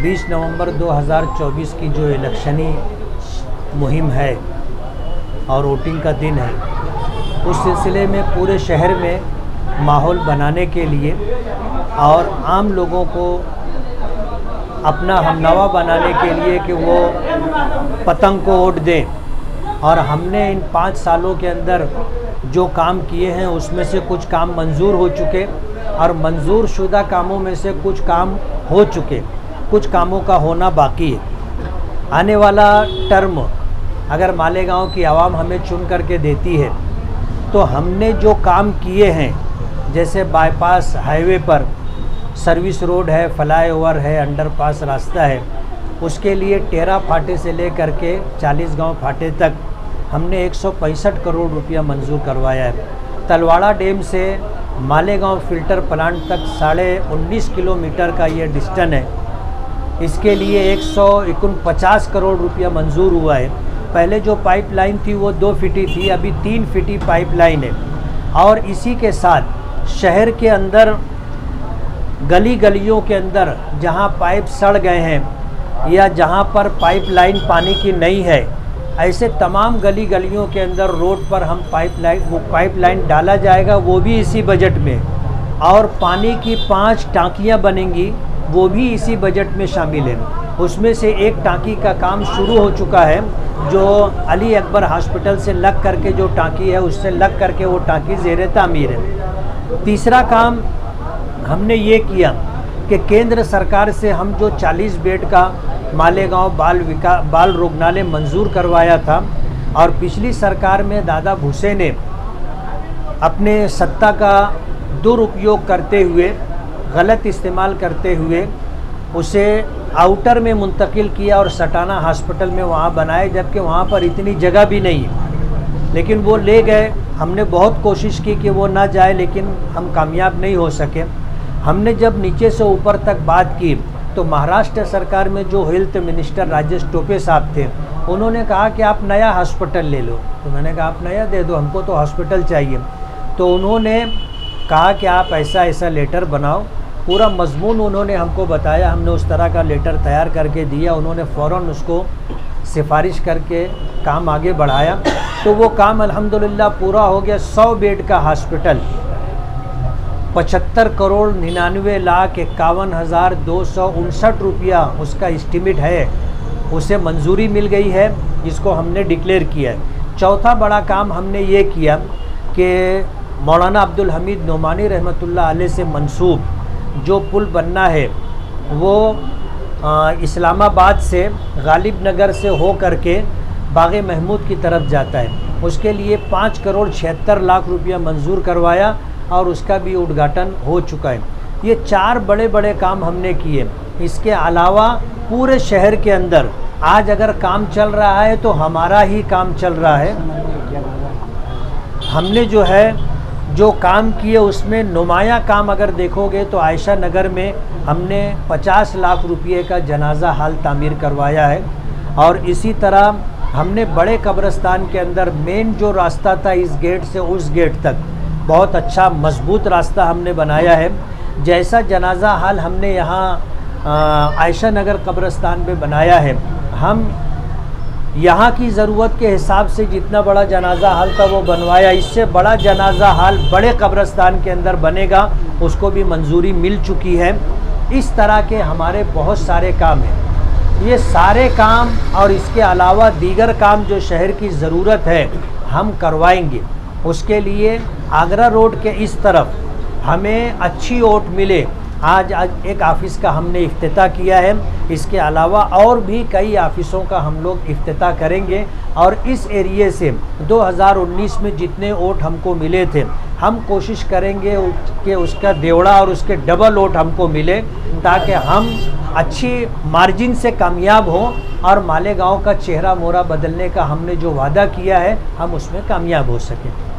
20 नवंबर 2024 की जो इलेक्शनी मुहिम है और वोटिंग का दिन है, उस सिलसिले में पूरे शहर में माहौल बनाने के लिए और आम लोगों को अपना हमनवा बनाने के लिए कि वो पतंग को वोट दें। और हमने इन 5 सालों के अंदर जो काम किए हैं उसमें से कुछ काम मंजूर हो चुके और मंजूर शुदा कामों में से कुछ काम हो चुके, कुछ कामों का होना बाकी है। आने वाला टर्म अगर मालेगांव की आवाम हमें चुन करके देती है तो हमने जो काम किए हैं, जैसे बाईपास हाईवे पर सर्विस रोड है, फ्लाईओवर है, अंडरपास रास्ता है, उसके लिए टेरा फाटे से लेकर के 40 गांव फाटे तक हमने 165 करोड़ रुपया मंजूर करवाया है। तलवाड़ा डैम से मालेगांव फ़िल्टर प्लांट तक 19.5 किलोमीटर का ये डिस्टेंस है, इसके लिए 149 करोड़ रुपया मंजूर हुआ है। पहले जो पाइपलाइन थी वो 2 फीटी थी, अभी 3 फीटी पाइपलाइन है। और इसी के साथ शहर के अंदर गली गलियों के अंदर जहां पाइप सड़ गए हैं या जहां पर पाइपलाइन पानी की नहीं है, ऐसे तमाम गली गलियों के अंदर रोड पर हम पाइपलाइन डाला जाएगा, वो भी इसी बजट में। और पानी की 5 टांकियां बनेंगी, वो भी इसी बजट में शामिल है। उसमें से एक टांकी का काम शुरू हो चुका है, जो अली अकबर हॉस्पिटल से लग करके जो टांकी है उससे लग करके वो टांकी ज़ेरे तामीर है। तीसरा काम हमने ये किया कि केंद्र सरकार से हम जो 40 बेड का मालेगांव बाल रुग्णालय मंजूर करवाया था और पिछली सरकार में दादा भूसे ने अपने सत्ता का दुरुपयोग करते हुए, गलत इस्तेमाल करते हुए उसे आउटर में मुंतकिल किया और सटाना हॉस्पिटल में वहाँ बनाए, जबकि वहाँ पर इतनी जगह भी नहीं है। लेकिन वो ले गए, हमने बहुत कोशिश की कि वो ना जाए, लेकिन हम कामयाब नहीं हो सके। हमने जब नीचे से ऊपर तक बात की तो महाराष्ट्र सरकार में जो हेल्थ मिनिस्टर राजेश टोपे साहब थे, उन्होंने कहा कि आप नया हॉस्पिटल ले लो। तो मैंने कहा आप नया दे दो, हमको तो हॉस्पिटल चाहिए। तो उन्होंने कहा कि आप ऐसा लेटर बनाओ, पूरा मजमून उन्होंने हमको बताया, हमने उस तरह का लेटर तैयार करके दिया। उन्होंने फ़ौरन उसको सिफारिश करके काम आगे बढ़ाया, तो वो काम अल्हम्दुलिल्लाह पूरा हो गया। 100 बेड का हॉस्पिटल 75 करोड़ 99,51,259 रुपया उसका इस्टीमेट है, उसे मंजूरी मिल गई है, जिसको हमने डिक्लेयर किया है। चौथा बड़ा काम हमने ये किया कि मौलाना अब्दुल हमीद नोमानी रहमतुल्लाह अलैह से मंसूब जो पुल बनना है वो इस्लामाबाद से गालिब नगर से हो करके बाग़े महमूद की तरफ जाता है। उसके लिए 5 करोड़ 76 लाख रुपया मंजूर करवाया और उसका भी उद्घाटन हो चुका है। ये 4 बड़े बड़े काम हमने किए। इसके अलावा पूरे शहर के अंदर आज अगर काम चल रहा है तो हमारा ही काम चल रहा है। हमने जो काम किए उसमें नुमाया काम अगर देखोगे तो आयशा नगर में हमने 50 लाख रुपये का जनाजा हाल तामीर करवाया है। और इसी तरह हमने बड़े कब्रिस्तान के अंदर मेन जो रास्ता था इस गेट से उस गेट तक बहुत अच्छा मजबूत रास्ता हमने बनाया है। जैसा जनाजा हाल हमने यहाँ आयशा नगर कब्रिस्तान में बनाया है, हम यहाँ की ज़रूरत के हिसाब से जितना बड़ा जनाजा हाल था वो बनवाया। इससे बड़ा जनाजा हाल बड़े कब्रिस्तान के अंदर बनेगा, उसको भी मंजूरी मिल चुकी है। इस तरह के हमारे बहुत सारे काम हैं। ये सारे काम और इसके अलावा दीगर काम जो शहर की ज़रूरत है हम करवाएंगे। उसके लिए आगरा रोड के इस तरफ हमें अच्छी ओट मिले, आज एक ऑफ़िस का हमने इफ्तिताह किया है। इसके अलावा और भी कई ऑफ़िसों का हम लोग इफ्तिताह करेंगे और इस एरिए से 2019 में जितने वोट हमको मिले थे हम कोशिश करेंगे कि उसका देवड़ा और उसके डबल वोट हमको मिले, ताकि हम अच्छी मार्जिन से कामयाब हों और मालेगांव का चेहरा मोहरा बदलने का हमने जो वादा किया है हम उसमें कामयाब हो सकें।